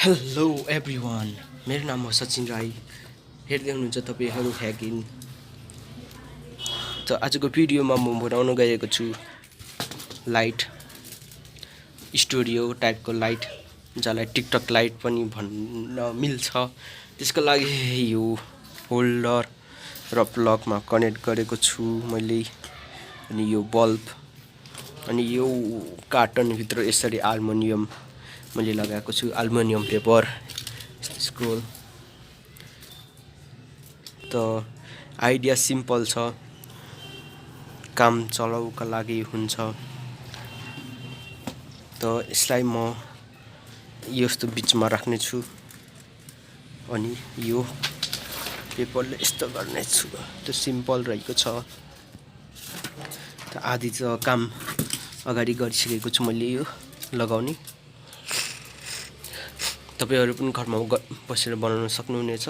Hello everyone, मेरो नाम हो सचिन राई। हेर्दै हुनुहुन्छ तपाईहरु ह्याकिन। त आजको भिडियोमा म बनाउन गएको छु लाइट स्टुडियो टाइपको लाइट, जसलाई टिकटक लाइट पनि भन्न मिल्छ। त्यसको लागि यो होल्डर र प्लगमा कनेक्ट गरेको छु मैले। अनि यो बल्ब अनि यो कार्टन भित्र यसरी एल्युमिनियम मैले लगाएको छु, एल्युमिनियम पेपर स्क्रोल। त आइडिया सिम्पल छ, काम चलाउका लागि हुन्छ। त यसलाई म यस्तो बीचमा राख्ने छु अनि यो पेपरले यस्तो गर्ने छु। त्यो सिम्पल रहेको छ। त आदि चाहिँ काम अगाडि गरिसकेको छु मैले यो लगाउने। तपाईहरु पनि घरमा बसेर बनाउन सक्नुहुनेछ।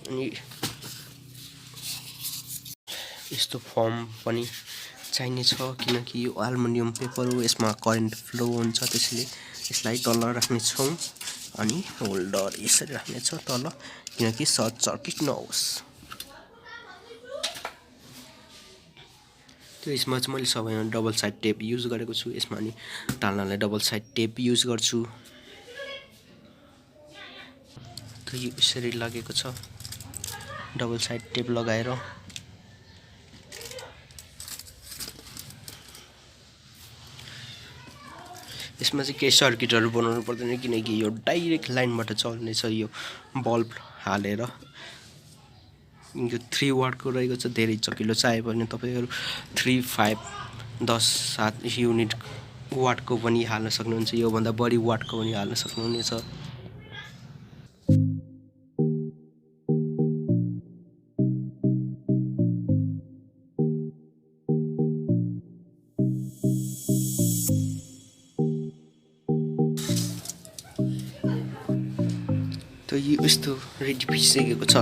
अनि यस्तो फर्म पनि चाहिने छ किनकि यो एल्युमिनियम पेपर हो, यसमा करेन्ट फ्लो हुन्छ। त्यसैले यसलाई तल राख्ने छौं अनि होल्डर यसरी राख्ने छ तल, किनकि सर्ट सर्किट नहोस्। त्यो यसमा चाहिँ मैले सबैमा डबल साइड टेप युज गरेको छु। यसमा अनि टाल्नलाई डबल साइड टेप युज गर्छु। त यो यसरी लागेको छ, डबल साइड टेप लगाएर। यसमा चाहिँ केही सर्किटहरु बनाउनु पर्दैन किनकि यो डाइरेक्ट लाइनबाट चल्ने छ। यो बल्ब हालेर यो 3 वाटको रहेको छ। धेरै चकिलो चाहियो भने तपाईहरु 3, 5, 10, 7 युनिट वाटको पनि हाल्न सक्नुहुन्छ। यो भन्दा बढी वाटको पनि हाल्न सक्नुहुनेछ। त यो यस्तो रेडी भइसकेको छ।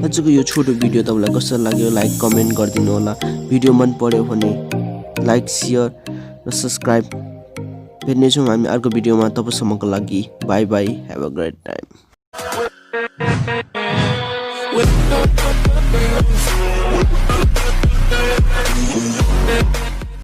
आजको यो छोटो भिडियो तपाईलाई कस्तो लाग्यो लाइक कमेन्ट गरिदिनु होला। भिडियो मन पर्यो भने लाइक शेयर र सब्स्क्राइब। भेट्नेछौँ हामी अर्को भिडियोमा। तबसम्मको लागि bye bye, have a great time.